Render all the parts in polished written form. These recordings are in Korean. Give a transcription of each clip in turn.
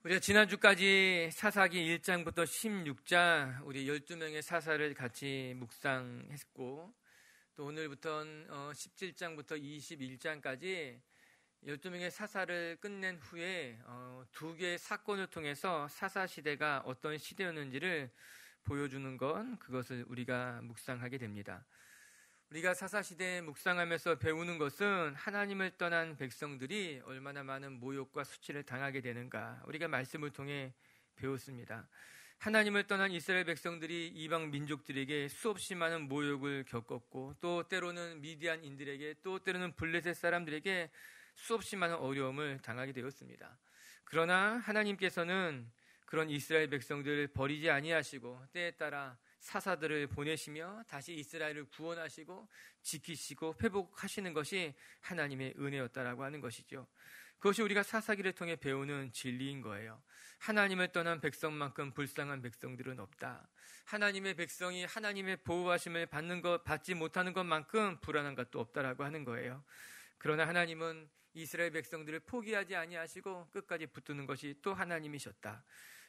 우리가 지난주까지 사사기 1장부터 16장 우리 12명의 사사를 같이 묵상했고, 또 오늘부터는 17장부터 21장까지 12명의 사사를 끝낸 후에 두 개의 사건을 통해서 사사시대가 어떤 시대였는지를 보여주는 그것을 우리가 묵상하게 됩니다. 우리가 사사시대에 묵상하면서 배우는 것은 하나님을 떠난 백성들이 얼마나 많은 모욕과 수치를 당하게 되는가, 우리가 말씀을 통해 배웠습니다. 하나님을 떠난 이스라엘 백성들이 이방 민족들에게 수없이 많은 모욕을 겪었고, 또 때로는 미디안인들에게, 또 때로는 블레셋 사람들에게 수없이 많은 어려움을 당하게 되었습니다. 그러나 하나님께서는 그런 이스라엘 백성들을 버리지 아니하시고 때에 따라 사사들을 보내시며 다시 이스라엘을 구원하시고 지키시고 회복하시는 것이 하나님의 은혜였다라고 하는 것이죠. 그것이 우리가 사사기를 통해 배우는 진리인 거예요. 하나님을 떠난 백성만큼 불쌍한 백성들은 없다. 하나님의 백성이 하나님의 보호하심을 받지 못하는 것만큼 불안한 것도 없다라고 하는 거예요. 그러나 하나님은 이스라엘 백성들을 포기하지 아니하시고 끝까지 붙드는 것이 또 하나님이셨다.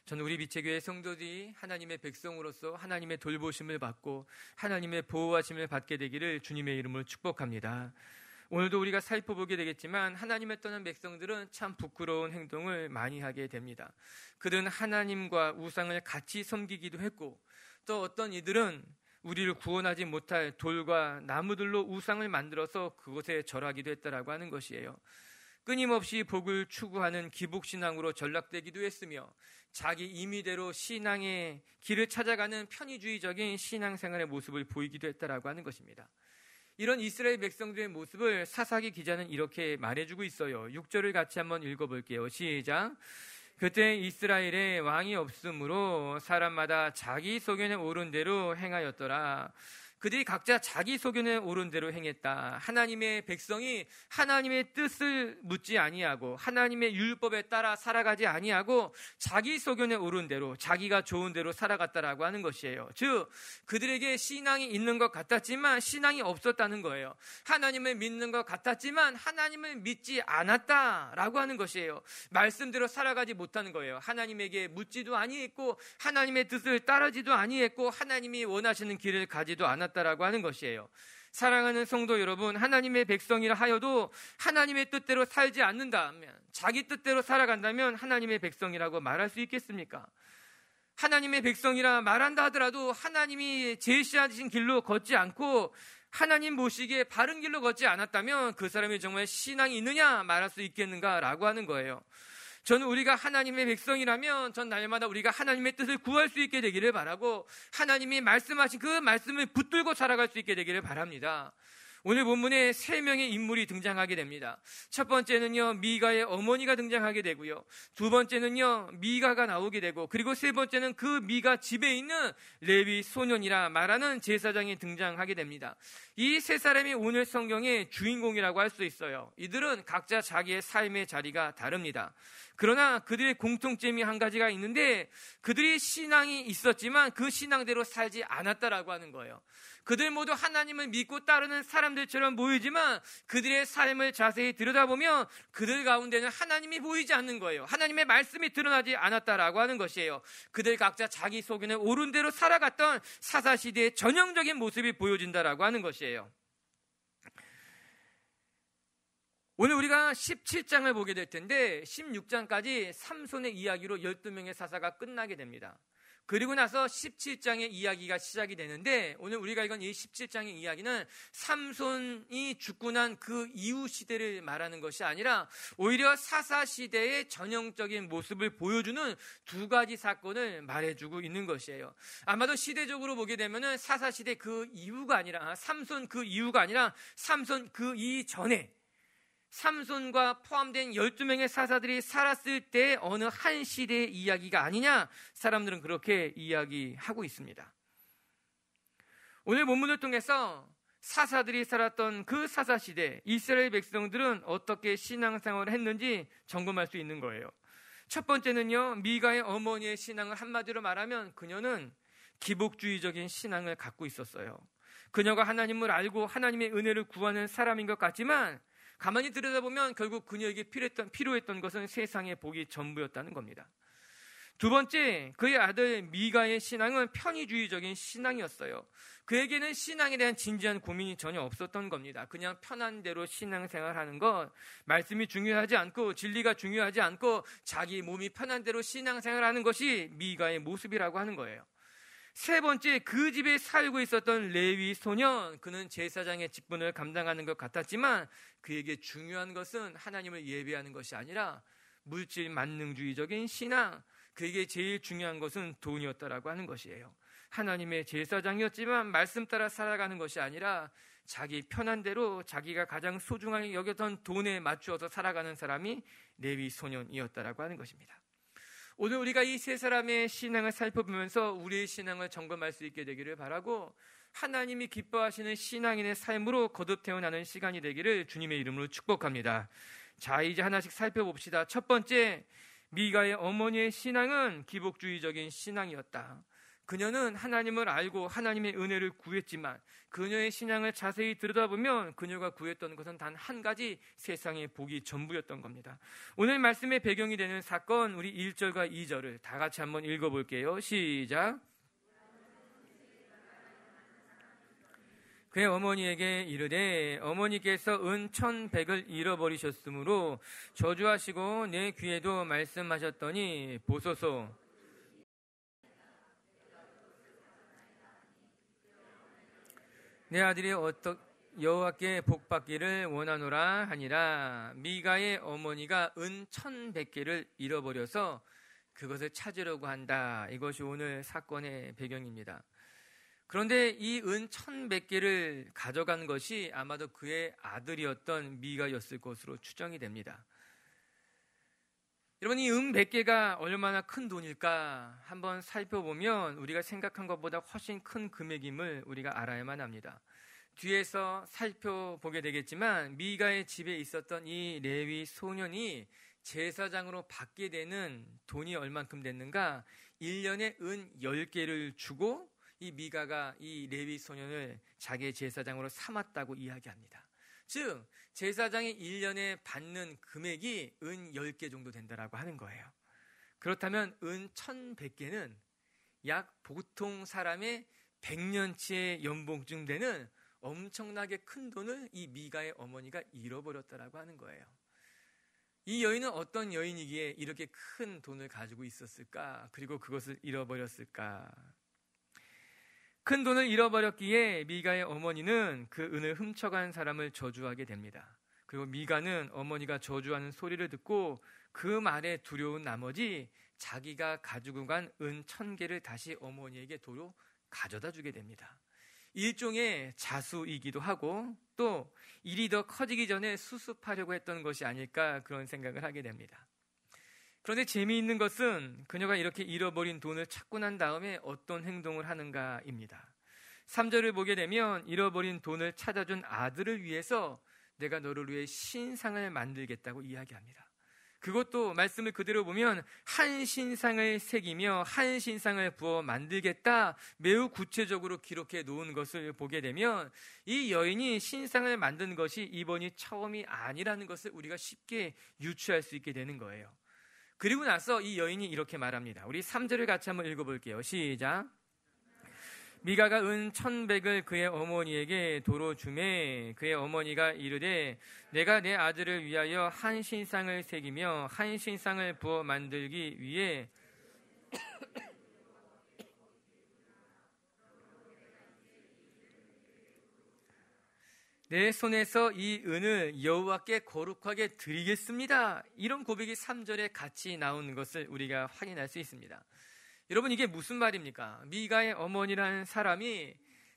저는 우리 빛의교회 성도들이 하나님의 백성으로서 하나님의 돌보심을 받고 하나님의 보호하심을 받게 되기를 주님의 이름으로 축복합니다. 오늘도 우리가 살펴보게 되겠지만 하나님을 떠난 백성들은 참 부끄러운 행동을 많이 하게 됩니다. 그들은 하나님과 우상을 같이 섬기기도 했고, 또 어떤 이들은 우리를 구원하지 못할 돌과 나무들로 우상을 만들어서 그곳에 절하기도 했다라고 하는 것이에요. 끊임없이 복을 추구하는 기복신앙으로 전락되기도 했으며, 자기 임의대로 신앙의 길을 찾아가는 편의주의적인 신앙생활의 모습을 보이기도 했다라고 하는 것입니다. 이런 이스라엘 백성들의 모습을 사사기 기자는 이렇게 말해주고 있어요. 6절을 같이 한번 읽어볼게요. 시작. 그때 이스라엘에 왕이 없으므로 사람마다 자기 소견에 오른 대로 행하였더라. 그들이 각자 자기 소견에 오른 대로 행했다. 하나님의 백성이 하나님의 뜻을 묻지 아니하고 하나님의 율법에 따라 살아가지 아니하고 자기 소견에 오른 대로, 자기가 좋은 대로 살아갔다라고 하는 것이에요. 즉 그들에게 신앙이 있는 것 같았지만 신앙이 없었다는 거예요. 하나님을 믿는 것 같았지만 하나님을 믿지 않았다라고 하는 것이에요. 말씀대로 살아가지 못하는 거예요. 하나님에게 묻지도 아니했고 하나님의 뜻을 따르지도 아니했고 하나님이 원하시는 길을 가지도 않았다라고 하는 것이에요. 사랑하는 성도 여러분, 하나님의 백성이라 하여도 하나님의 뜻대로 살지 않는다면, 자기 뜻대로 살아간다면 하나님의 백성이라고 말할 수 있겠습니까? 하나님의 백성이라 말한다 하더라도 하나님이 제시하신 길로 걷지 않고 하나님 보시기에 바른 길로 걷지 않았다면 그 사람이 정말 신앙이 있느냐 말할 수 있겠는가라고 하는 거예요. 저는 우리가 하나님의 백성이라면 전 날마다 우리가 하나님의 뜻을 구할 수 있게 되기를 바라고, 하나님이 말씀하신 그 말씀을 붙들고 살아갈 수 있게 되기를 바랍니다. 오늘 본문에 3명의 인물이 등장하게 됩니다. 첫 번째는요, 미가의 어머니가 등장하게 되고요. 두 번째는요, 미가가 나오게 되고, 그리고 세 번째는 그 미가 집에 있는 레위 소년이라 말하는 제사장이 등장하게 됩니다. 이 세 사람이 오늘 성경의 주인공이라고 할 수 있어요. 이들은 각자 자기의 삶의 자리가 다릅니다. 그러나 그들의 공통점이 한 가지가 있는데, 그들이 신앙이 있었지만 그 신앙대로 살지 않았다라고 하는 거예요. 그들 모두 하나님을 믿고 따르는 사람들처럼 보이지만 그들의 삶을 자세히 들여다보면 그들 가운데는 하나님이 보이지 않는 거예요. 하나님의 말씀이 드러나지 않았다라고 하는 것이에요. 그들 각자 자기 소견에 옳은 대로 살아갔던 사사시대의 전형적인 모습이 보여진다라고 하는 것이에요. 오늘 우리가 17장을 보게 될 텐데 16장까지 삼손의 이야기로 12명의 사사가 끝나게 됩니다. 그리고 나서 17장의 이야기가 시작이 되는데, 오늘 우리가 읽은 이 17장의 이야기는 삼손이 죽고 난 그 이후 시대를 말하는 것이 아니라 오히려 사사시대의 전형적인 모습을 보여주는 두 가지 사건을 말해주고 있는 것이에요. 아마도 시대적으로 보게 되면은 사사시대 그 이후가 아니라, 삼손 그 이후가 아니라 삼손 그 이전에 삼손과 포함된 12명의 사사들이 살았을 때 어느 한 시대의 이야기가 아니냐, 사람들은 그렇게 이야기하고 있습니다. 오늘 본문을 통해서 사사들이 살았던 그 사사시대, 이스라엘 백성들은 어떻게 신앙생활을 했는지 점검할 수 있는 거예요. 첫 번째는요, 미가의 어머니의 신앙을 한마디로 말하면 그녀는 기복주의적인 신앙을 갖고 있었어요. 그녀가 하나님을 알고 하나님의 은혜를 구하는 사람인 것 같지만 가만히 들여다보면 결국 그녀에게 필요했던 것은 세상의 복이 전부였다는 겁니다. 두 번째, 그의 아들 미가의 신앙은 편의주의적인 신앙이었어요. 그에게는 신앙에 대한 진지한 고민이 전혀 없었던 겁니다. 그냥 편한 대로 신앙생활하는 것, 말씀이 중요하지 않고 진리가 중요하지 않고 자기 몸이 편한 대로 신앙생활하는 것이 미가의 모습이라고 하는 거예요. 세 번째, 그 집에 살고 있었던 레위 소년, 그는 제사장의 직분을 감당하는 것 같았지만 그에게 중요한 것은 하나님을 예배하는 것이 아니라 물질 만능주의적인 신앙, 그에게 제일 중요한 것은 돈이었다라고 하는 것이에요. 하나님의 제사장이었지만 말씀 따라 살아가는 것이 아니라 자기 편한 대로 자기가 가장 소중하게 여겼던 돈에 맞추어서 살아가는 사람이 레위 소년이었다라고 하는 것입니다. 오늘 우리가 이 세 사람의 신앙을 살펴보면서 우리의 신앙을 점검할 수 있게 되기를 바라고, 하나님이 기뻐하시는 신앙인의 삶으로 거듭 태어나는 시간이 되기를 주님의 이름으로 축복합니다. 자, 이제 하나씩 살펴봅시다. 첫 번째, 미가의 어머니의 신앙은 기복주의적인 신앙이었다. 그녀는 하나님을 알고 하나님의 은혜를 구했지만 그녀의 신앙을 자세히 들여다보면 그녀가 구했던 것은 단 한 가지, 세상의 복이 전부였던 겁니다. 오늘 말씀의 배경이 되는 사건, 우리 1절과 2절을 다 같이 한번 읽어볼게요. 시작. 그의 어머니에게 이르되 어머니께서 은 1,100을 잃어버리셨으므로 저주하시고 내 귀에도 말씀하셨더니 보소서, 내 아들이 여호와께 복받기를 원하노라 하니라. 미가의 어머니가 은 1,100개를 잃어버려서 그것을 찾으려고 한다. 이것이 오늘 사건의 배경입니다. 그런데 이 은 1,100개를 가져간 것이 아마도 그의 아들이었던 미가였을 것으로 추정이 됩니다. 여러분, 이 은 100개가 얼마나 큰 돈일까 한번 살펴보면 우리가 생각한 것보다 훨씬 큰 금액임을 우리가 알아야만 합니다. 뒤에서 살펴보게 되겠지만 미가의 집에 있었던 이 레위 소년이 제사장으로 받게 되는 돈이 얼만큼 됐는가? 1년에 은 10개를 주고 이 미가가 이 레위 소년을 자기의 제사장으로 삼았다고 이야기합니다. 즉 제사장이 1년에 받는 금액이 은 10개 정도 된다라고 하는 거예요. 그렇다면 은 1,100개는 약 보통 사람의 100년치의 연봉쯤 되는 엄청나게 큰 돈을 이 미가의 어머니가 잃어버렸다라고 하는 거예요. 이 여인은 어떤 여인이기에 이렇게 큰 돈을 가지고 있었을까? 그리고 그것을 잃어버렸을까? 큰 돈을 잃어버렸기에 미가의 어머니는 그 은을 훔쳐간 사람을 저주하게 됩니다. 그리고 미가는 어머니가 저주하는 소리를 듣고 그 말에 두려운 나머지 자기가 가지고 간 은 1,000개를 다시 어머니에게 도로 가져다 주게 됩니다. 일종의 자수이기도 하고 또 일이 더 커지기 전에 수습하려고 했던 것이 아닐까, 그런 생각을 하게 됩니다. 그런데 재미있는 것은 그녀가 이렇게 잃어버린 돈을 찾고 난 다음에 어떤 행동을 하는가입니다. 3절을 보게 되면 잃어버린 돈을 찾아준 아들을 위해서 내가 너를 위해 신상을 만들겠다고 이야기합니다. 그것도 말씀을 그대로 보면 한 신상을 새기며 한 신상을 부어 만들겠다, 매우 구체적으로 기록해 놓은 것을 보게 되면 이 여인이 신상을 만든 것이 이번이 처음이 아니라는 것을 우리가 쉽게 유추할 수 있게 되는 거예요. 그리고 나서 이 여인이 이렇게 말합니다. 우리 3절을 같이 한번 읽어볼게요. 시작. 미가가 은 1,100을 그의 어머니에게 도로 주매 그의 어머니가 이르되 내가 내 아들을 위하여 한 신상을 새기며 한 신상을 부어 만들기 위해 내 손에서 이 은을 여호와께 거룩하게 드리겠습니다. 이런 고백이 3절에 같이 나온 것을 우리가 확인할 수 있습니다. 여러분, 이게 무슨 말입니까? 미가의 어머니라는 사람이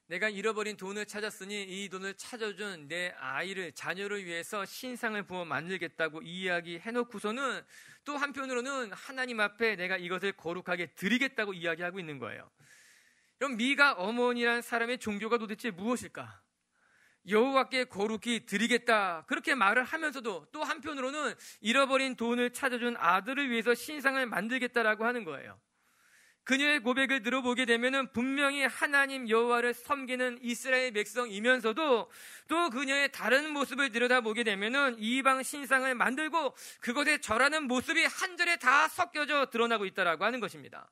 내가 잃어버린 돈을 찾았으니 이 돈을 찾아준 내 아이를, 자녀를 위해서 신상을 부어 만들겠다고 이야기해놓고서는 또 한편으로는 하나님 앞에 내가 이것을 거룩하게 드리겠다고 이야기하고 있는 거예요. 그럼 미가 어머니라는 사람의 종교가 도대체 무엇일까? 여호와께 거룩히 드리겠다, 그렇게 말을 하면서도 또 한편으로는 잃어버린 돈을 찾아준 아들을 위해서 신상을 만들겠다라고 하는 거예요. 그녀의 고백을 들어보게 되면은 분명히 하나님 여호와를 섬기는 이스라엘 백성이면서도 또 그녀의 다른 모습을 들여다보게 되면은 이방 신상을 만들고 그것에 절하는 모습이 한 절에 다 섞여져 드러나고 있다라고 하는 것입니다.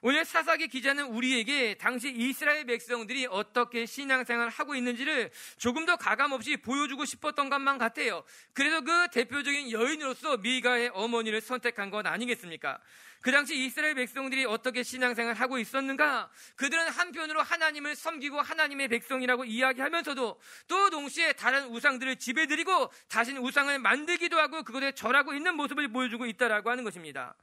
오늘 사사기 기자는 우리에게 당시 이스라엘 백성들이 어떻게 신앙생활을 하고 있는지를 조금 더 가감없이 보여주고 싶었던 것만 같아요. 그래서 그 대표적인 여인으로서 미가의 어머니를 선택한 것 아니겠습니까? 그 당시 이스라엘 백성들이 어떻게 신앙생활을 하고 있었는가? 그들은 한편으로 하나님을 섬기고 하나님의 백성이라고 이야기하면서도 또 동시에 다른 우상들을 지배드리고 다시 우상을 만들기도 하고 그것에 절하고 있는 모습을 보여주고 있다라고 하는 것입니다.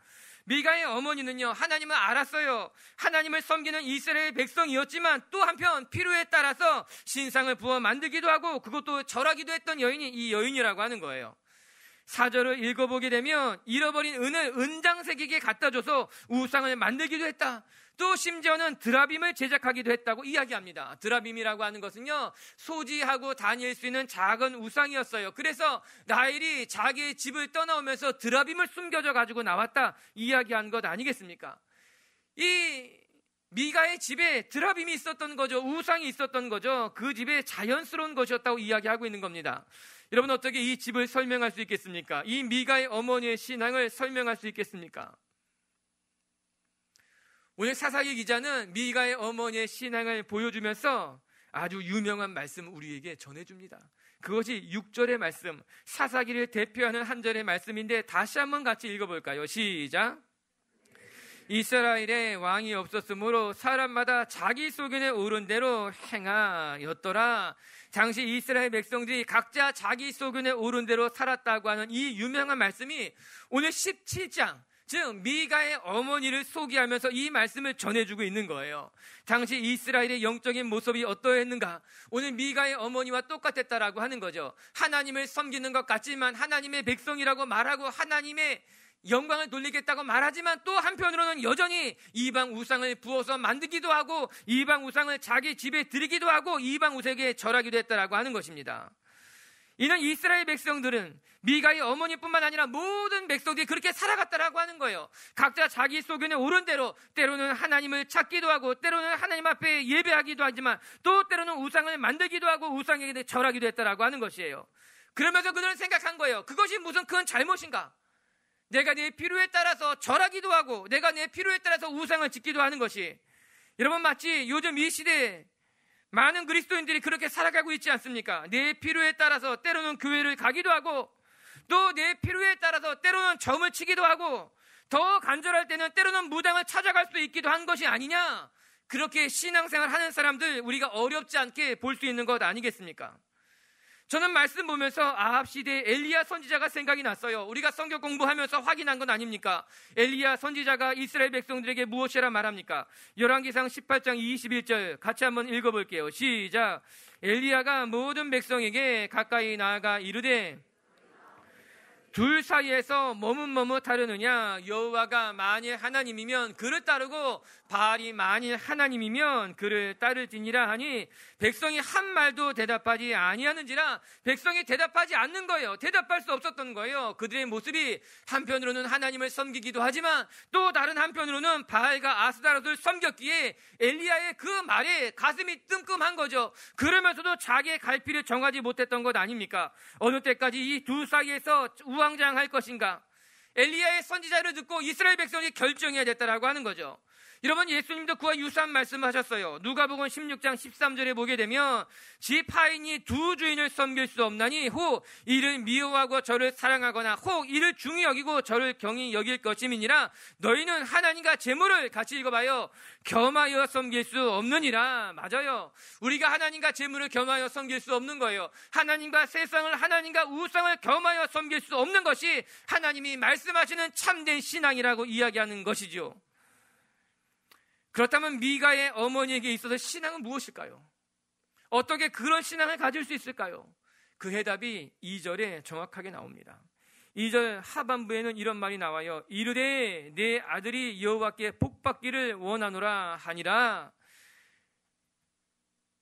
미가의 어머니는요, 하나님을 알았어요. 하나님을 섬기는 이스라엘 백성이었지만 또 한편 필요에 따라서 신상을 부어 만들기도 하고 그것도 절하기도 했던 여인이 이 여인이라고 하는 거예요. 4절을 읽어보게 되면 잃어버린 은을 은장색에게 갖다줘서 우상을 만들기도 했다. 또 심지어는 드라빔을 제작하기도 했다고 이야기합니다. 드라빔이라고 하는 것은요, 소지하고 다닐 수 있는 작은 우상이었어요. 그래서 라헬이 자기의 집을 떠나오면서 드라빔을 숨겨져 가지고 나왔다 이야기한 것 아니겠습니까? 이 미가의 집에 드라빔이 있었던 거죠. 우상이 있었던 거죠. 그 집에 자연스러운 것이었다고 이야기하고 있는 겁니다. 여러분, 어떻게 이 집을 설명할 수 있겠습니까? 이 미가의 어머니의 신앙을 설명할 수 있겠습니까? 오늘 사사기 기자는 미가의 어머니의 신앙을 보여주면서 아주 유명한 말씀을 우리에게 전해줍니다. 그것이 6절의 말씀, 사사기를 대표하는 한 절의 말씀인데 다시 한번 같이 읽어볼까요? 시작. 이스라엘에 왕이 없었으므로 사람마다 자기 소견에 오른 대로 행하였더라. 당시 이스라엘 백성들이 각자 자기 소견에 오른 대로 살았다고 하는 이 유명한 말씀이 오늘 17장, 즉 미가의 어머니를 소개하면서 이 말씀을 전해주고 있는 거예요. 당시 이스라엘의 영적인 모습이 어떠했는가? 오늘 미가의 어머니와 똑같았다라고 하는 거죠. 하나님을 섬기는 것 같지만 하나님의 백성이라고 말하고 하나님의 영광을 돌리겠다고 말하지만 또 한편으로는 여전히 이방 우상을 부어서 만들기도 하고 이방 우상을 자기 집에 들이기도 하고 이방 우상에게 절하기도 했다라고 하는 것입니다. 이는 이스라엘 백성들은 미가의 어머니뿐만 아니라 모든 백성들이 그렇게 살아갔다라고 하는 거예요. 각자 자기 소견에 오른 대로 때로는 하나님을 찾기도 하고 때로는 하나님 앞에 예배하기도 하지만 또 때로는 우상을 만들기도 하고 우상에게 절하기도 했다라고 하는 것이에요. 그러면서 그들은 생각한 거예요. 그것이 무슨 큰 잘못인가? 내가 내 필요에 따라서 절하기도 하고 내가 내 필요에 따라서 우상을 짓기도 하는 것이, 여러분 마치 요즘 이 시대에 많은 그리스도인들이 그렇게 살아가고 있지 않습니까? 내 필요에 따라서 때로는 교회를 가기도 하고 또 내 필요에 따라서 때로는 점을 치기도 하고 더 간절할 때는 때로는 무당을 찾아갈 수 있기도 한 것이 아니냐? 그렇게 신앙생활 하는 사람들 우리가 어렵지 않게 볼 수 있는 것 아니겠습니까? 저는 말씀 보면서 아합 시대의 엘리야 선지자가 생각이 났어요. 우리가 성경 공부하면서 확인한 건 아닙니까? 엘리야 선지자가 이스라엘 백성들에게 무엇이라 말합니까? 열왕기상 18장 21절 같이 한번 읽어볼게요. 시작. 엘리야가 모든 백성에게 가까이 나아가 이르되 둘 사이에서 머뭇머뭇하려느냐? 여호와가 만일 하나님이면 그를 따르고 바알이 만일 하나님이면 그를 따를지니라 하니 백성이 한 말도 대답하지 아니하는지라. 백성이 대답하지 않는 거예요. 대답할 수 없었던 거예요. 그들의 모습이 한편으로는 하나님을 섬기기도 하지만 또 다른 한편으로는 바알과 아스타롯을 섬겼기에 엘리야의 그 말에 가슴이 뜸끔한 거죠. 그러면서도 자기의 갈피를 정하지 못했던 것 아닙니까? 어느 때까지 이 두 사이에서 우왕좌왕할 것인가? 엘리야의 선지자를 듣고 이스라엘 백성이 결정해야 됐다라고 하는 거죠. 여러분, 예수님도 그와 유사한 말씀을 하셨어요. 누가복음 16장 13절에 보게 되면 집 하인이 두 주인을 섬길 수 없나니 혹 이를 미워하고 저를 사랑하거나 혹 이를 중히 여기고 저를 경히 여길 것임이니라. 너희는 하나님과 재물을 같이 읽어봐요. 겸하여 섬길 수 없느니라. 맞아요. 우리가 하나님과 재물을 겸하여 섬길 수 없는 거예요. 하나님과 세상을, 하나님과 우상을 겸하여 섬길 수 없는 것이 하나님이 말씀하시는 참된 신앙이라고 이야기하는 것이죠. 그렇다면 미가의 어머니에게 있어서 신앙은 무엇일까요? 어떻게 그런 신앙을 가질 수 있을까요? 그 해답이 2절에 정확하게 나옵니다. 2절 하반부에는 이런 말이 나와요. 이르되 내 아들이 여호와께 복받기를 원하노라 하니라.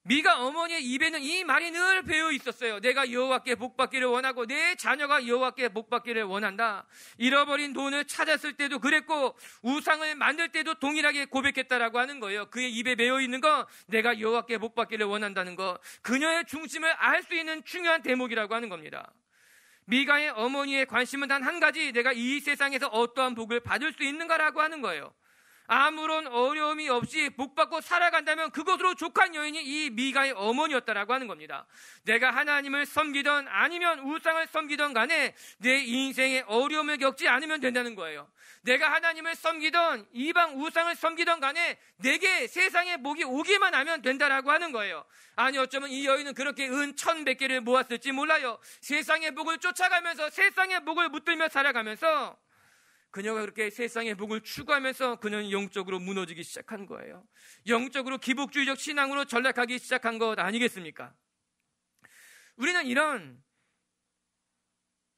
미가 어머니의 입에는 이 말이 늘 배어 있었어요. 내가 여호와께 복받기를 원하고 내 자녀가 여호와께 복받기를 원한다. 잃어버린 돈을 찾았을 때도 그랬고 우상을 만들 때도 동일하게 고백했다라고 하는 거예요. 그의 입에 배어 있는 거, 내가 여호와께 복받기를 원한다는 거, 그녀의 중심을 알 수 있는 중요한 대목이라고 하는 겁니다. 미가의 어머니의 관심은 단 한 가지, 내가 이 세상에서 어떠한 복을 받을 수 있는가라고 하는 거예요. 아무런 어려움이 없이 복받고 살아간다면 그것으로 족한 여인이 이 미가의 어머니였다라고 하는 겁니다. 내가 하나님을 섬기던 아니면 우상을 섬기던 간에 내 인생에 어려움을 겪지 않으면 된다는 거예요. 내가 하나님을 섬기던 이방 우상을 섬기던 간에 내게 세상의 복이 오기만 하면 된다라고 하는 거예요. 아니, 어쩌면 이 여인은 그렇게 은 1,100개를 모았을지 몰라요. 세상의 복을 쫓아가면서 세상의 복을 붙들며 살아가면서 그녀가 그렇게 세상의 복을 추구하면서 그녀는 영적으로 무너지기 시작한 거예요. 영적으로 기복주의적 신앙으로 전락하기 시작한 것 아니겠습니까? 우리는 이런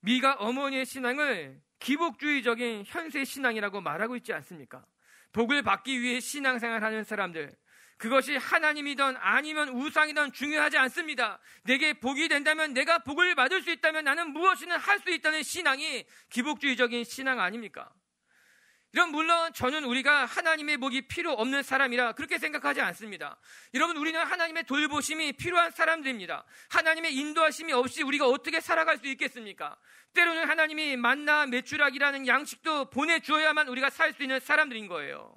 미가 어머니의 신앙을 기복주의적인 현세 신앙이라고 말하고 있지 않습니까? 복을 받기 위해 신앙생활하는 사람들, 그것이 하나님이든 아니면 우상이든 중요하지 않습니다. 내게 복이 된다면, 내가 복을 받을 수 있다면 나는 무엇이든 할 수 있다는 신앙이 기복주의적인 신앙 아닙니까? 이런, 물론 저는 우리가 하나님의 복이 필요 없는 사람이라 그렇게 생각하지 않습니다. 여러분, 우리는 하나님의 돌보심이 필요한 사람들입니다. 하나님의 인도하심이 없이 우리가 어떻게 살아갈 수 있겠습니까? 때로는 하나님이 만나 메추라기라는 양식도 보내주어야만 우리가 살 수 있는 사람들인 거예요.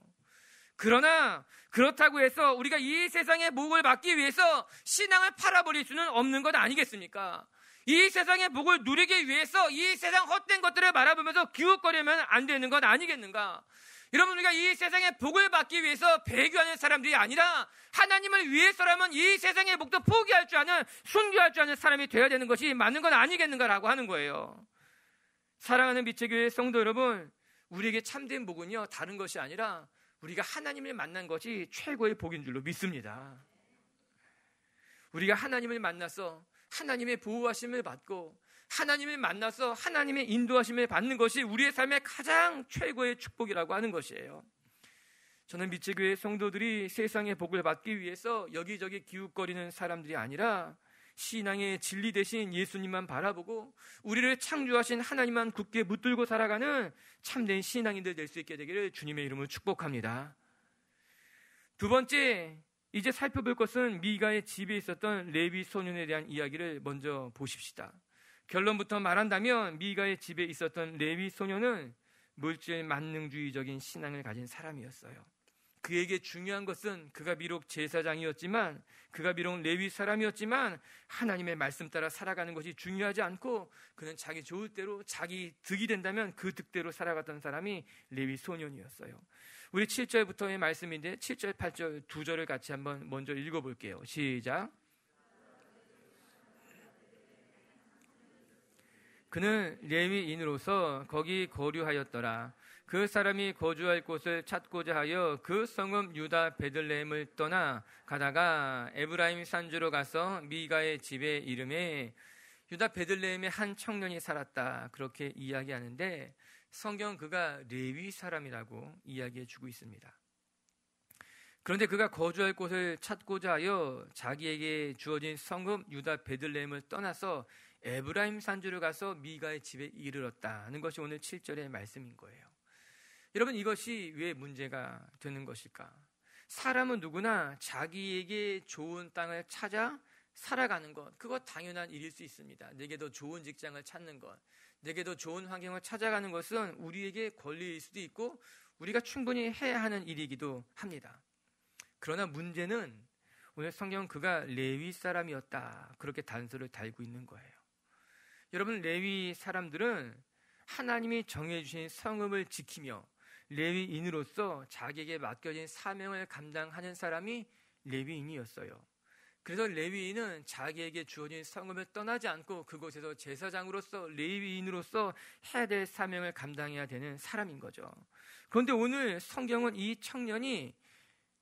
그러나 그렇다고 해서 우리가 이 세상의 복을 받기 위해서 신앙을 팔아버릴 수는 없는 것 아니겠습니까? 이 세상의 복을 누리기 위해서 이 세상 헛된 것들을 바라보면서 기웃거리면 안 되는 것 아니겠는가? 여러분, 우리가 이 세상의 복을 받기 위해서 배교하는 사람들이 아니라 하나님을 위해서라면 이 세상의 복도 포기할 줄 아는, 순교할 줄 아는 사람이 되어야 되는 것이 맞는 건 아니겠는가라고 하는 거예요. 사랑하는 빛의교회 성도 여러분, 우리에게 참된 복은요, 다른 것이 아니라 우리가 하나님을 만난 것이 최고의 복인 줄로 믿습니다. 우리가 하나님을 만나서 하나님의 보호하심을 받고 하나님을 만나서 하나님의 인도하심을 받는 것이 우리의 삶의 가장 최고의 축복이라고 하는 것이에요. 저는 빛의교회 성도들이 세상의 복을 받기 위해서 여기저기 기웃거리는 사람들이 아니라 신앙의 진리 대신 예수님만 바라보고 우리를 창조하신 하나님만 굳게 붙들고 살아가는 참된 신앙인들 될 수 있게 되기를 주님의 이름으로 축복합니다. 두 번째, 이제 살펴볼 것은 미가의 집에 있었던 레위 소년에 대한 이야기를 먼저 보십시다. 결론부터 말한다면 미가의 집에 있었던 레위 소년은 물질 만능주의적인 신앙을 가진 사람이었어요. 그에게 중요한 것은 그가 비록 제사장이었지만, 그가 비록 레위 사람이었지만 하나님의 말씀 따라 살아가는 것이 중요하지 않고 그는 자기 좋을 대로, 자기 득이 된다면 그 득대로 살아갔던 사람이 레위 소년이었어요. 우리 7절부터의 말씀인데 7절, 8절 두 절을 같이 한번 먼저 읽어볼게요. 시작. 그는 레위인으로서 거기 거류하였더라. 그 사람이 거주할 곳을 찾고자 하여 그 성읍 유다 베들레헴을 떠나 가다가 에브라임 산주로 가서 미가의 집에 이르매 유다 베들레헴에 한 청년이 살았다, 그렇게 이야기하는데 성경 그가 레위 사람이라고 이야기해 주고 있습니다. 그런데 그가 거주할 곳을 찾고자 하여 자기에게 주어진 성읍 유다 베들레헴을 떠나서 에브라임 산주를 가서 미가의 집에 이르렀다는 것이 오늘 7절의 말씀인 거예요. 여러분, 이것이 왜 문제가 되는 것일까? 사람은 누구나 자기에게 좋은 땅을 찾아 살아가는 것, 그것 당연한 일일 수 있습니다. 내게 더 좋은 직장을 찾는 것, 내게 더 좋은 환경을 찾아가는 것은 우리에게 권리일 수도 있고 우리가 충분히 해야 하는 일이기도 합니다. 그러나 문제는 오늘 성경은 그가 레위 사람이었다, 그렇게 단서를 달고 있는 거예요. 여러분, 레위 사람들은 하나님이 정해주신 성읍을 지키며 레위인으로서 자기에게 맡겨진 사명을 감당하는 사람이 레위인이었어요. 그래서 레위인은 자기에게 주어진 성읍을 떠나지 않고 그곳에서 제사장으로서, 레위인으로서 해야 될 사명을 감당해야 되는 사람인 거죠. 그런데 오늘 성경은 이 청년이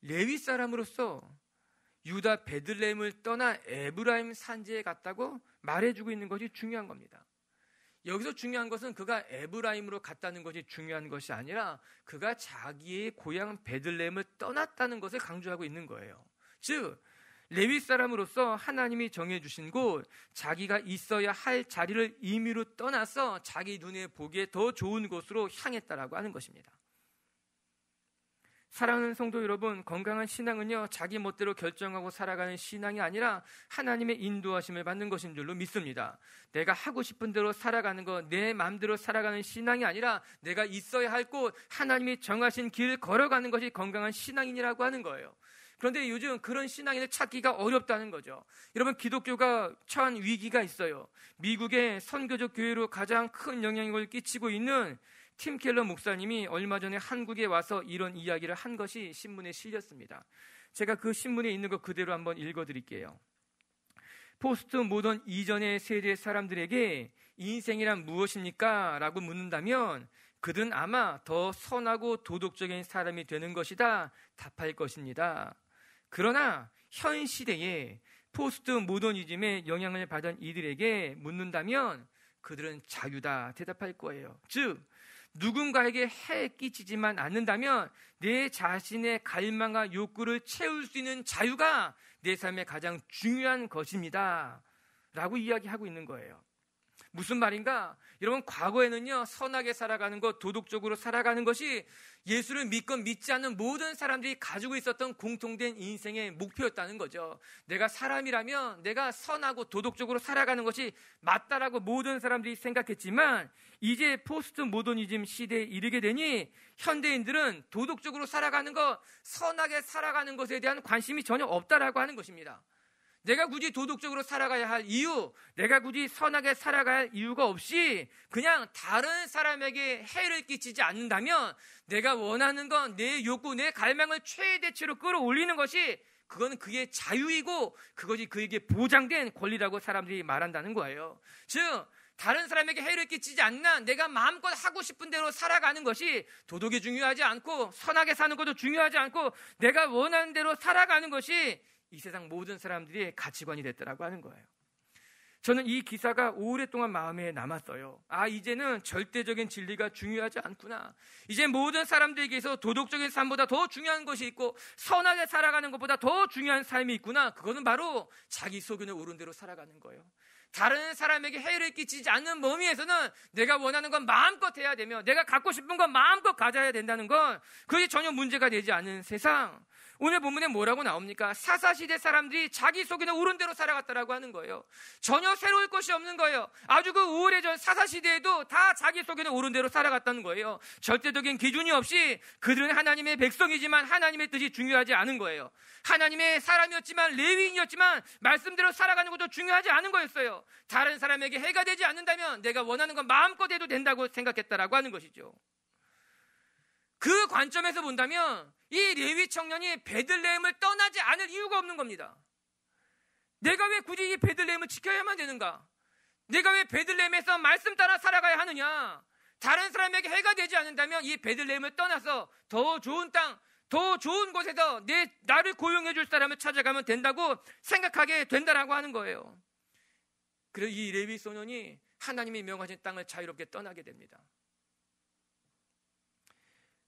레위 사람으로서 유다 베들레헴을 떠나 에브라임 산지에 갔다고 말해주고 있는 것이 중요한 겁니다. 여기서 중요한 것은 그가 에브라임으로 갔다는 것이 중요한 것이 아니라 그가 자기의 고향 베들레헴을 떠났다는 것을 강조하고 있는 거예요. 즉 레위 사람으로서 하나님이 정해주신 곳, 자기가 있어야 할 자리를 임의로 떠나서 자기 눈에 보기에 더 좋은 곳으로 향했다라고 하는 것입니다. 사랑하는 성도 여러분, 건강한 신앙은요, 자기 멋대로 결정하고 살아가는 신앙이 아니라 하나님의 인도하심을 받는 것인 줄로 믿습니다. 내가 하고 싶은 대로 살아가는 것, 내 마음대로 살아가는 신앙이 아니라 내가 있어야 할 곳, 하나님이 정하신 길을 걸어가는 것이 건강한 신앙인이라고 하는 거예요. 그런데 요즘 그런 신앙인을 찾기가 어렵다는 거죠. 여러분, 기독교가 처한 위기가 있어요. 미국의 선교적 교회로 가장 큰 영향력을 끼치고 있는 팀 켈러 목사님이 얼마 전에 한국에 와서 이런 이야기를 한 것이 신문에 실렸습니다. 제가 그 신문에 있는 거 그대로 한번 읽어드릴게요. 포스트 모던 이전의 세대 사람들에게 인생이란 무엇입니까? 라고 묻는다면 그들은 아마 더 선하고 도덕적인 사람이 되는 것이다 답할 것입니다. 그러나 현 시대에 포스트 모더니즘의 영향을 받은 이들에게 묻는다면 그들은 자유다 대답할 거예요. 즉 누군가에게 해 끼치지만 않는다면 내 자신의 갈망과 욕구를 채울 수 있는 자유가 내 삶의 가장 중요한 것입니다 라고 이야기하고 있는 거예요. 무슨 말인가? 여러분, 과거에는요, 선하게 살아가는 것, 도덕적으로 살아가는 것이 예수를 믿건 믿지 않는 모든 사람들이 가지고 있었던 공통된 인생의 목표였다는 거죠. 내가 사람이라면 내가 선하고 도덕적으로 살아가는 것이 맞다라고 모든 사람들이 생각했지만 이제 포스트 모더니즘 시대에 이르게 되니 현대인들은 도덕적으로 살아가는 것, 선하게 살아가는 것에 대한 관심이 전혀 없다라고 하는 것입니다. 내가 굳이 도덕적으로 살아가야 할 이유, 내가 굳이 선하게 살아가야 할 이유가 없이 그냥 다른 사람에게 해를 끼치지 않는다면 내가 원하는 건 내 욕구, 내 갈망을 최대치로 끌어올리는 것이 그거는 그의 자유이고 그것이 그에게 보장된 권리라고 사람들이 말한다는 거예요. 즉 다른 사람에게 해를 끼치지 않는 내가 마음껏 하고 싶은 대로 살아가는 것이 도덕이 중요하지 않고 선하게 사는 것도 중요하지 않고 내가 원하는 대로 살아가는 것이 이 세상 모든 사람들의 가치관이 됐다라고 하는 거예요. 저는 이 기사가 오랫동안 마음에 남았어요. 이제는 절대적인 진리가 중요하지 않구나. 이제 모든 사람들에게서 도덕적인 삶보다 더 중요한 것이 있고 선하게 살아가는 것보다 더 중요한 삶이 있구나. 그거는 바로 자기 소견에 오른 대로 살아가는 거예요. 다른 사람에게 해를 끼치지 않는 범위에서는 내가 원하는 건 마음껏 해야 되며 내가 갖고 싶은 건 마음껏 가져야 된다는 건 그게 전혀 문제가 되지 않은 세상. 오늘 본문에 뭐라고 나옵니까? 사사시대 사람들이 자기 속에는 옳은 대로 살아갔다라고 하는 거예요. 전혀 새로울 것이 없는 거예요. 아주 그 오래전 사사시대에도 다 자기 속에는 옳은 대로 살아갔다는 거예요. 절대적인 기준이 없이 그들은 하나님의 백성이지만 하나님의 뜻이 중요하지 않은 거예요. 하나님의 사람이었지만 레위인이었지만 말씀대로 살아가는 것도 중요하지 않은 거였어요. 다른 사람에게 해가 되지 않는다면 내가 원하는 건 마음껏 해도 된다고 생각했다라고 하는 것이죠. 그 관점에서 본다면 이 레위 청년이 베들레헴을 떠나지 않을 이유가 없는 겁니다. 내가 왜 굳이 이 베들레헴을 지켜야만 되는가? 내가 왜 베들레헴에서 말씀 따라 살아가야 하느냐? 다른 사람에게 해가 되지 않는다면 이 베들레헴을 떠나서 더 좋은 땅, 더 좋은 곳에서 나를 고용해 줄 사람을 찾아가면 된다고 생각하게 된다라고 하는 거예요. 그래서 이 레위 소년이 하나님이 명하신 땅을 자유롭게 떠나게 됩니다.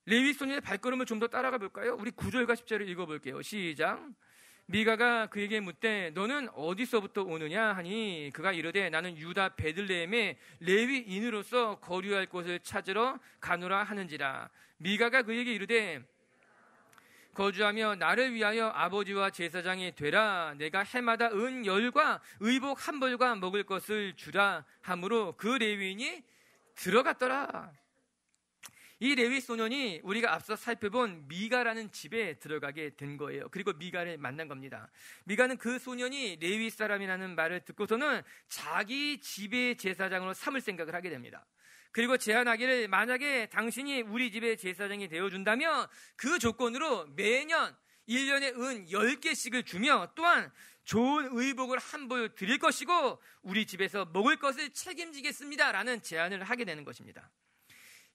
레위 소년의 발걸음을 좀 더 따라가 볼까요? 우리 9절과 10절을 읽어볼게요. 시작. 미가가 그에게 묻되 너는 어디서부터 오느냐 하니 그가 이르되 나는 유다 베들레헴의 레위인으로서 거류할 곳을 찾으러 가노라 하는지라. 미가가 그에게 이르되 거주하며 나를 위하여 아버지와 제사장이 되라. 내가 해마다 은 10과 의복 1벌과 먹을 것을 주라 하므로 그 레위인이 들어갔더라. 이 레위 소년이 우리가 앞서 살펴본 미가라는 집에 들어가게 된 거예요. 그리고 미가를 만난 겁니다. 미가는 그 소년이 레위 사람이라는 말을 듣고서는 자기 집의 제사장으로 삼을 생각을 하게 됩니다. 그리고 제안하기를 만약에 당신이 우리 집의 제사장이 되어준다면 그 조건으로 매년 1년에 은 10개씩을 주며 또한 좋은 의복을 1벌 드릴 것이고 우리 집에서 먹을 것을 책임지겠습니다 라는 제안을 하게 되는 것입니다.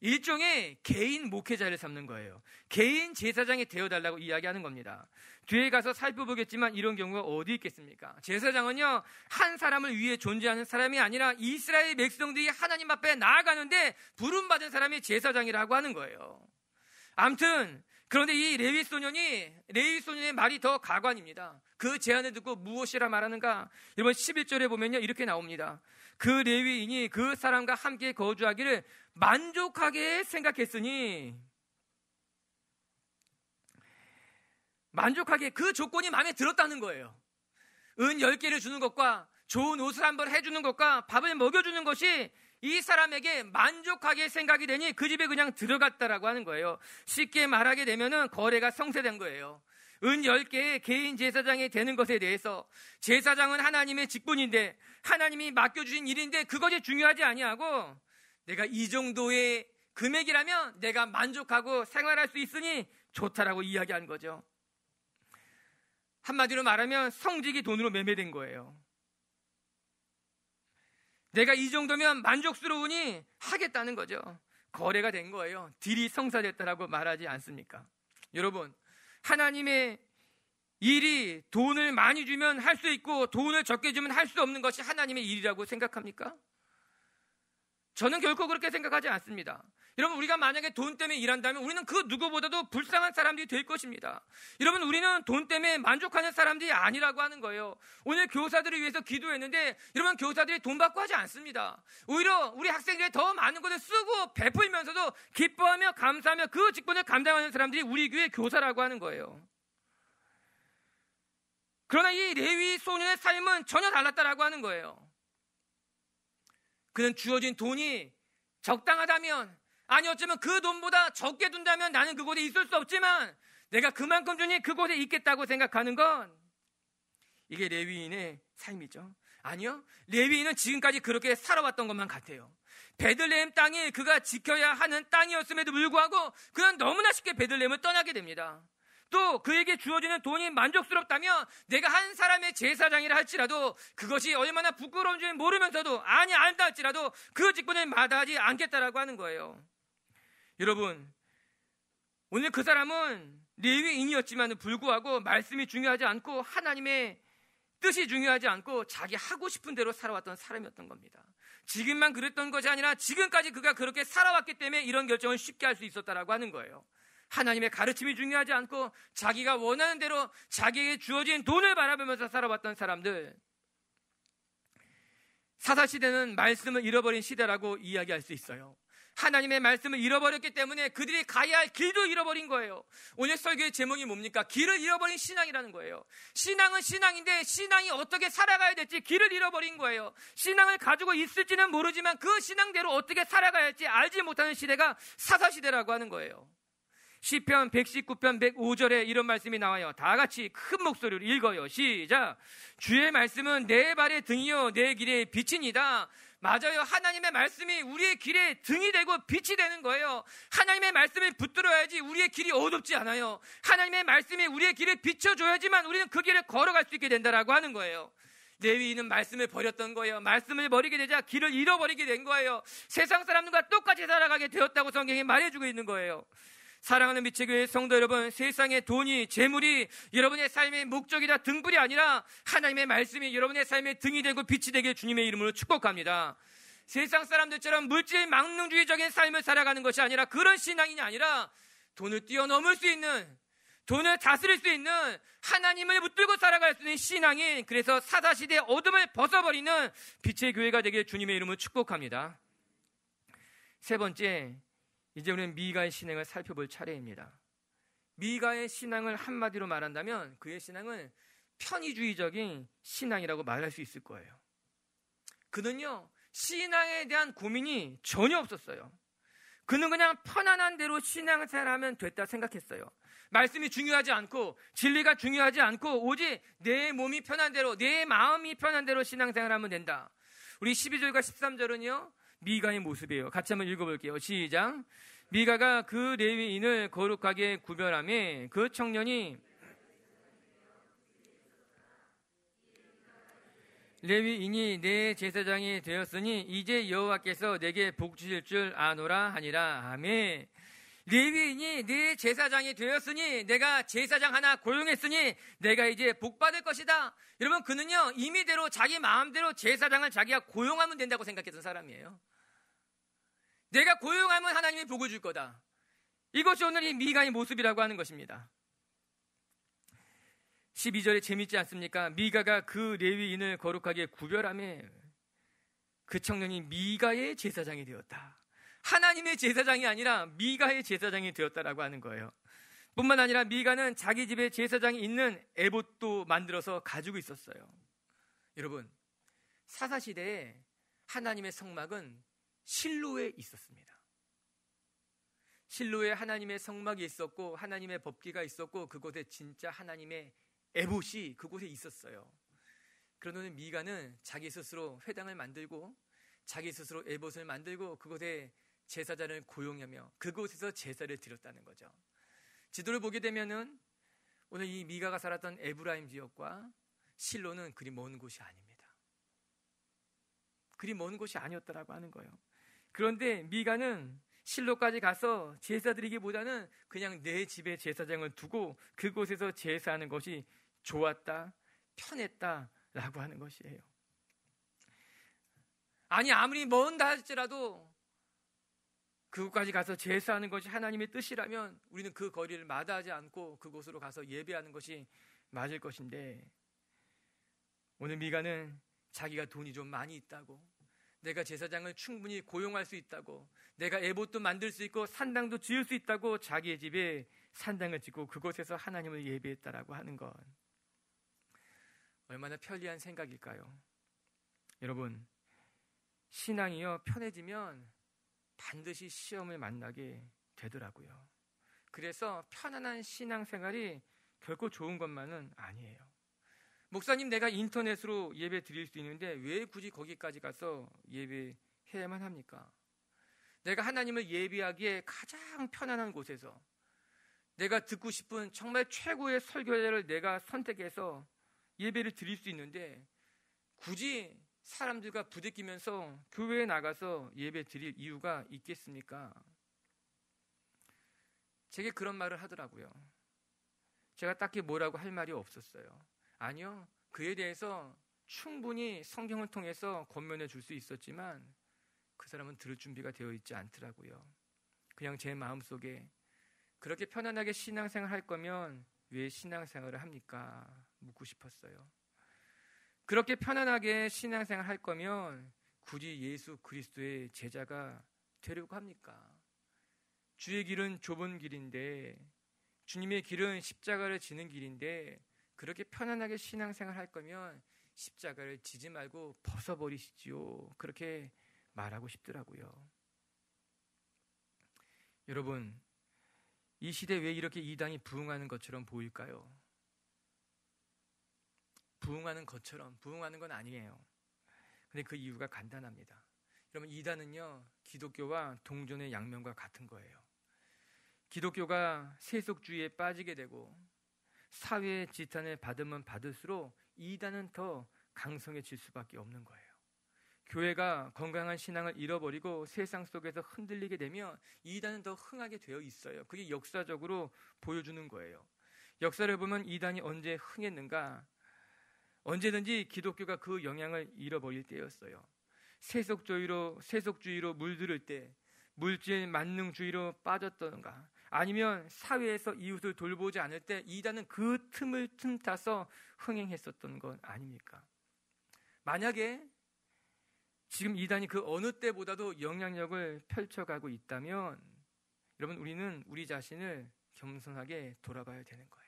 일종의 개인 목회자를 삼는 거예요. 개인 제사장이 되어달라고 이야기하는 겁니다. 뒤에 가서 살펴보겠지만 이런 경우가 어디 있겠습니까? 제사장은요, 한 사람을 위해 존재하는 사람이 아니라 이스라엘 백성들이 하나님 앞에 나아가는데 부름받은 사람이 제사장이라고 하는 거예요. 아무튼 그런데 이 레위 소년의 말이 더 가관입니다. 그 제안을 듣고 무엇이라 말하는가? 여러분 11절에 보면요, 이렇게 나옵니다. 그 레위인이 그 사람과 함께 거주하기를 만족하게 생각했으니, 만족하게, 그 조건이 마음에 들었다는 거예요. 은 10개를 주는 것과 좋은 옷을 한번 해주는 것과 밥을 먹여주는 것이 이 사람에게 만족하게 생각이 되니 그 집에 그냥 들어갔다라고 하는 거예요. 쉽게 말하게 되면은 거래가 성사된 거예요. 은 10개의 개인 제사장이 되는 것에 대해서, 제사장은 하나님의 직분인데 하나님이 맡겨주신 일인데 그것이 중요하지 아니하고, 내가 이 정도의 금액이라면 내가 만족하고 생활할 수 있으니 좋다라고 이야기한 거죠. 한마디로 말하면 성직이 돈으로 매매된 거예요. 내가 이 정도면 만족스러우니 하겠다는 거죠. 거래가 된 거예요. 딜이 성사됐다라고 말하지 않습니까? 여러분, 하나님의 일이 돈을 많이 주면 할 수 있고 돈을 적게 주면 할 수 없는 것이 하나님의 일이라고 생각합니까? 저는 결코 그렇게 생각하지 않습니다. 여러분, 우리가 만약에 돈 때문에 일한다면 우리는 그 누구보다도 불쌍한 사람들이 될 것입니다. 여러분, 우리는 돈 때문에 만족하는 사람들이 아니라고 하는 거예요. 오늘 교사들을 위해서 기도했는데 여러분, 교사들이 돈 받고 하지 않습니다. 오히려 우리 학생들이 더 많은 것을 쓰고 베풀면서도 기뻐하며 감사하며 그 직분을 감당하는 사람들이 우리 교회 교사라고 하는 거예요. 그러나 이 레위 소년의 삶은 전혀 달랐다라고 하는 거예요. 그는 주어진 돈이 적당하다면, 아니 어쩌면 그 돈보다 적게 둔다면 나는 그곳에 있을 수 없지만 내가 그만큼 주니 그곳에 있겠다고 생각하는 건, 이게 레위인의 삶이죠. 아니요, 레위인은 지금까지 그렇게 살아왔던 것만 같아요. 베들레헴 땅이 그가 지켜야 하는 땅이었음에도 불구하고 그는 너무나 쉽게 베들레헴을 떠나게 됩니다. 또 그에게 주어지는 돈이 만족스럽다면 내가 한 사람의 제사장이라 할지라도 그것이 얼마나 부끄러운지 모르면서도, 아니 안다 할지라도 그 직분을 마다하지 않겠다라고 하는 거예요. 여러분, 오늘 그 사람은 레위인이었지만 불구하고 말씀이 중요하지 않고 하나님의 뜻이 중요하지 않고 자기 하고 싶은 대로 살아왔던 사람이었던 겁니다. 지금만 그랬던 것이 아니라 지금까지 그가 그렇게 살아왔기 때문에 이런 결정을 쉽게 할 수 있었다라고 하는 거예요. 하나님의 가르침이 중요하지 않고 자기가 원하는 대로 자기에게 주어진 돈을 바라보면서 살아왔던 사람들, 사사시대는 말씀을 잃어버린 시대라고 이야기할 수 있어요. 하나님의 말씀을 잃어버렸기 때문에 그들이 가야 할 길도 잃어버린 거예요. 오늘 설교의 제목이 뭡니까? 길을 잃어버린 신앙이라는 거예요. 신앙은 신앙인데 신앙이 어떻게 살아가야 될지 길을 잃어버린 거예요. 신앙을 가지고 있을지는 모르지만 그 신앙대로 어떻게 살아가야 할지 알지 못하는 시대가 사사시대라고 하는 거예요. 시편 119편 105절에 이런 말씀이 나와요. 다 같이 큰 목소리로 읽어요. 시작. 주의 말씀은 내 발의 등이요 내 길의 빛이니이다. 맞아요. 하나님의 말씀이 우리의 길에 등이 되고 빛이 되는 거예요. 하나님의 말씀을 붙들어야지 우리의 길이 어둡지 않아요. 하나님의 말씀이 우리의 길을 비춰줘야지만 우리는 그 길을 걸어갈 수 있게 된다라고 하는 거예요. 레위인은 말씀을 버렸던 거예요. 말씀을 버리게 되자 길을 잃어버리게 된 거예요. 세상 사람들과 똑같이 살아가게 되었다고 성경이 말해주고 있는 거예요. 사랑하는 미치의 교회 성도 여러분, 세상의 돈이, 재물이 여러분의 삶의 목적이다 등불이 아니라 하나님의 말씀이 여러분의 삶의 등이 되고 빛이 되게 주님의 이름으로 축복합니다. 세상 사람들처럼 물질 망능주의적인 삶을 살아가는 것이 아니라, 그런 신앙이 아니라 돈을 뛰어넘을 수 있는, 돈을 다스릴 수 있는, 하나님을 붙들고 살아갈 수 있는 신앙이, 그래서 사사시대의 어둠을 벗어버리는 빛의 교회가 되길 주님의 이름으로 축복합니다. 세 번째, 이제 우리는 미가의 신앙을 살펴볼 차례입니다. 미가의 신앙을 한마디로 말한다면 그의 신앙은 편의주의적인 신앙이라고 말할 수 있을 거예요. 그는요, 신앙에 대한 고민이 전혀 없었어요. 그는 그냥 편안한 대로 신앙생활하면 됐다 생각했어요. 말씀이 중요하지 않고 진리가 중요하지 않고 오직 내 몸이 편한 대로, 내 마음이 편한 대로 신앙생활하면 된다. 우리 12절과 13절은요 미가의 모습이에요. 같이 한번 읽어볼게요. 시작. 미가가 그 레위인을 거룩하게 구별하며 그 청년이 레위인이 내 제사장이 되었으니 이제 여호와께서 내게 복 주실 줄 아노라 하니라. 아멘. 레위인이 내 제사장이 되었으니, 내가 제사장 하나 고용했으니 내가 이제 복 받을 것이다. 여러분, 그는요 임의대로 자기 마음대로 제사장을 자기가 고용하면 된다고 생각했던 사람이에요. 내가 고용하면 하나님이 복을 줄 거다. 이것이 오늘 이 미가의 모습이라고 하는 것입니다. 12절에 재밌지 않습니까? 미가가 그 레위인을 거룩하게 구별하며 그 청년이 미가의 제사장이 되었다. 하나님의 제사장이 아니라 미가의 제사장이 되었다라고 하는 거예요. 뿐만 아니라 미가는 자기 집에 제사장이 있는 에봇도 만들어서 가지고 있었어요. 여러분, 사사시대에 하나님의 성막은 실로에 있었습니다. 실로에 하나님의 성막이 있었고 하나님의 법궤가 있었고 그곳에 진짜 하나님의 에봇이 그곳에 있었어요. 그러는 미가는 자기 스스로 회당을 만들고 자기 스스로 에봇을 만들고 그곳에 제사장을 고용하며 그곳에서 제사를 드렸다는 거죠. 지도를 보게 되면은 오늘 이 미가가 살았던 에브라임 지역과 실로는 그리 먼 곳이 아닙니다. 그리 먼 곳이 아니었다라고 하는 거예요. 그런데 미가는 실로까지 가서 제사 드리기보다는 그냥 내 집에 제사장을 두고 그곳에서 제사하는 것이 좋았다, 편했다라고 하는 것이에요. 아니 아무리 먼다 할지라도 그곳까지 가서 제사하는 것이 하나님의 뜻이라면 우리는 그 거리를 마다하지 않고 그곳으로 가서 예배하는 것이 맞을 것인데, 오늘 미가는 자기가 돈이 좀 많이 있다고, 내가 제사장을 충분히 고용할 수 있다고, 내가 에봇도 만들 수 있고 산당도 지을 수 있다고 자기의 집에 산당을 짓고 그곳에서 하나님을 예배했다라고 하는 것, 얼마나 편리한 생각일까요? 여러분, 신앙이요 편해지면 반드시 시험을 만나게 되더라고요. 그래서 편안한 신앙생활이 결코 좋은 것만은 아니에요. 목사님, 내가 인터넷으로 예배 드릴 수 있는데 왜 굳이 거기까지 가서 예배해야만 합니까? 내가 하나님을 예배하기에 가장 편안한 곳에서 내가 듣고 싶은 정말 최고의 설교자를 내가 선택해서 예배를 드릴 수 있는데 굳이 사람들과 부대끼면서 교회에 나가서 예배 드릴 이유가 있겠습니까? 제게 그런 말을 하더라고요. 제가 딱히 뭐라고 할 말이 없었어요. 아니요, 그에 대해서 충분히 성경을 통해서 권면해 줄 수 있었지만 그 사람은 들을 준비가 되어 있지 않더라고요. 그냥 제 마음속에 그렇게 편안하게 신앙생활 할 거면 왜 신앙생활을 합니까? 묻고 싶었어요. 그렇게 편안하게 신앙생활 할 거면 굳이 예수 그리스도의 제자가 되려고 합니까? 주의 길은 좁은 길인데, 주님의 길은 십자가를 지는 길인데, 그렇게 편안하게 신앙생활 할 거면 십자가를 지지 말고 벗어버리시지요. 그렇게 말하고 싶더라고요. 여러분, 이 시대 왜 이렇게 이단이 부흥하는 것처럼 보일까요? 부흥하는 것처럼, 부흥하는 건 아니에요. 근데 그 이유가 간단합니다. 여러분, 이단은요 기독교와 동전의 양면과 같은 거예요. 기독교가 세속주의에 빠지게 되고 사회의 지탄을 받으면 받을수록 이단은 더 강성해질 수밖에 없는 거예요. 교회가 건강한 신앙을 잃어버리고 세상 속에서 흔들리게 되면 이단은 더 흥하게 되어 있어요. 그게 역사적으로 보여주는 거예요. 역사를 보면 이단이 언제 흥했는가? 언제든지 기독교가 그 영향을 잃어버릴 때였어요. 세속주의로 물들을 때, 물질 만능주의로 빠졌던가, 아니면 사회에서 이웃을 돌보지 않을 때 이단은 그 틈을 틈타서 흥행했었던 것 아닙니까? 만약에 지금 이단이 그 어느 때보다도 영향력을 펼쳐가고 있다면 여러분, 우리는 우리 자신을 겸손하게 돌아봐야 되는 거예요.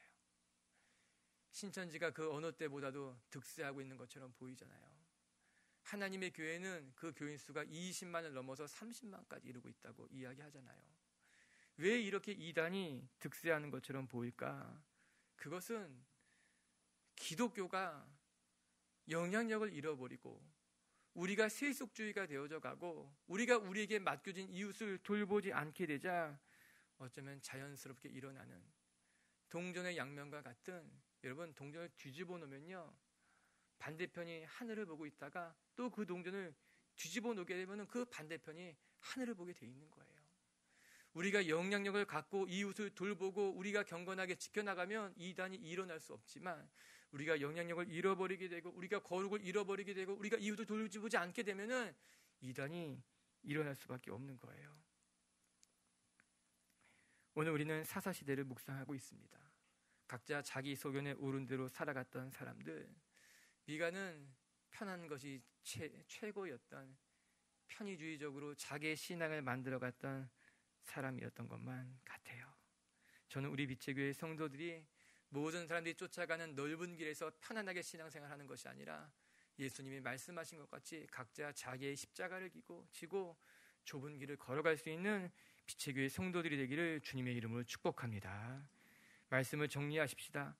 신천지가 그 어느 때보다도 득세하고 있는 것처럼 보이잖아요. 하나님의 교회는 그 교인 수가 20만을 넘어서 30만까지 이루고 있다고 이야기하잖아요. 왜 이렇게 이단이 득세하는 것처럼 보일까? 그것은 기독교가 영향력을 잃어버리고 우리가 세속주의가 되어져 가고 우리가 우리에게 맡겨진 이웃을 돌보지 않게 되자 어쩌면 자연스럽게 일어나는 동전의 양면과 같은, 여러분, 동전을 뒤집어 놓으면요 반대편이 하늘을 보고 있다가 또 그 동전을 뒤집어 놓게 되면 그 반대편이 하늘을 보게 돼 있는 거예요. 우리가 영향력을 갖고 이웃을 돌보고 우리가 경건하게 지켜나가면 이단이 일어날 수 없지만, 우리가 영향력을 잃어버리게 되고 우리가 거룩을 잃어버리게 되고 우리가 이웃을 돌보지 않게 되면은 이단이 일어날 수밖에 없는 거예요. 오늘 우리는 사사시대를 묵상하고 있습니다. 각자 자기 소견에 오른 대로 살아갔던 사람들, 미가는 편한 것이 최고였던 편의주의적으로 자기의 신앙을 만들어갔던 사람이었던 것만 같아요. 저는 우리 빛의교회 성도들이 모든 사람들이 쫓아가는 넓은 길에서 편안하게 신앙생활하는 것이 아니라 예수님이 말씀하신 것 같이 각자 자기의 십자가를 지고 좁은 길을 걸어갈 수 있는 빛의교회 성도들이 되기를 주님의 이름으로 축복합니다. 말씀을 정리하십시다.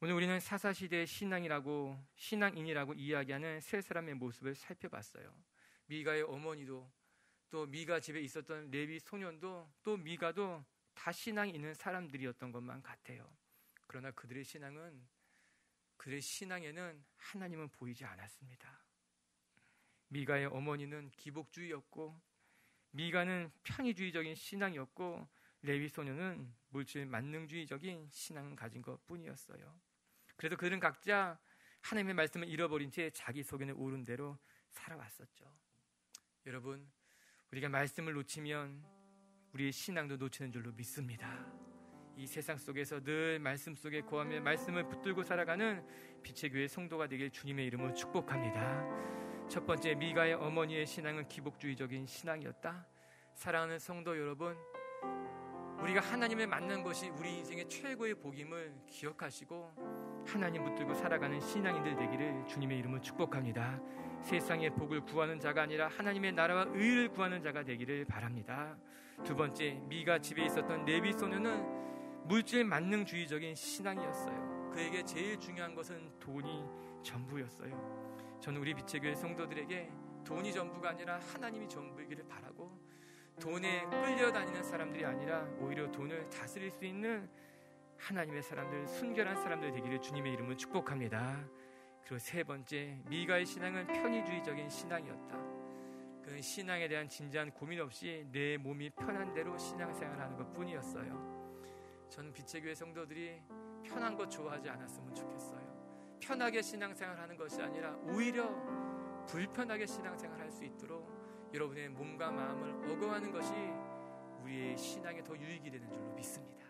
오늘 우리는 사사시대의 신앙인이라고 이야기하는 세 사람의 모습을 살펴봤어요. 미가의 어머니도, 또 미가 집에 있었던 레위 소년도, 또 미가도 다 신앙이 있는 사람들이었던 것만 같아요. 그러나 그들의 신앙에는 하나님은 보이지 않았습니다. 미가의 어머니는 기복주의였고, 미가는 편의주의적인 신앙이었고, 레위 소년은 물질 만능주의적인 신앙을 가진 것 뿐이었어요. 그래서 그들은 각자 하나님의 말씀을 잃어버린 채 자기 소견에 오른 대로 살아왔었죠. 여러분, 우리가 말씀을 놓치면 우리의 신앙도 놓치는 줄로 믿습니다. 이 세상 속에서 늘 말씀 속에 거하며 말씀을 붙들고 살아가는 빛의 교회 성도가 되길 주님의 이름으로 축복합니다. 첫 번째, 미가의 어머니의 신앙은 기복주의적인 신앙이었다. 사랑하는 성도 여러분, 우리가 하나님을 만난 것이 우리 인생의 최고의 복임을 기억하시고 하나님 붙들고 살아가는 신앙인들 되기를 주님의 이름으로 축복합니다. 세상의 복을 구하는 자가 아니라 하나님의 나라와 의를 구하는 자가 되기를 바랍니다. 두 번째, 미가 집에 있었던 레위 소녀는 물질 만능주의적인 신앙이었어요. 그에게 제일 중요한 것은 돈이 전부였어요. 저는 우리 빛의 교회 성도들에게 돈이 전부가 아니라 하나님이 전부이기를 바라고, 돈에 끌려다니는 사람들이 아니라 오히려 돈을 다스릴 수 있는 하나님의 사람들, 순결한 사람들 되기를 주님의 이름으로 축복합니다. 그리고 세 번째, 미가의 신앙은 편의주의적인 신앙이었다. 그는 신앙에 대한 진지한 고민 없이 내 몸이 편한 대로 신앙생활하는 것뿐이었어요. 저는 빛의 교회 성도들이 편한 것 좋아하지 않았으면 좋겠어요. 편하게 신앙생활하는 것이 아니라 오히려 불편하게 신앙생활할 수 있도록 여러분의 몸과 마음을 어거하는 것이 우리의 신앙에 더 유익이 되는 줄로 믿습니다.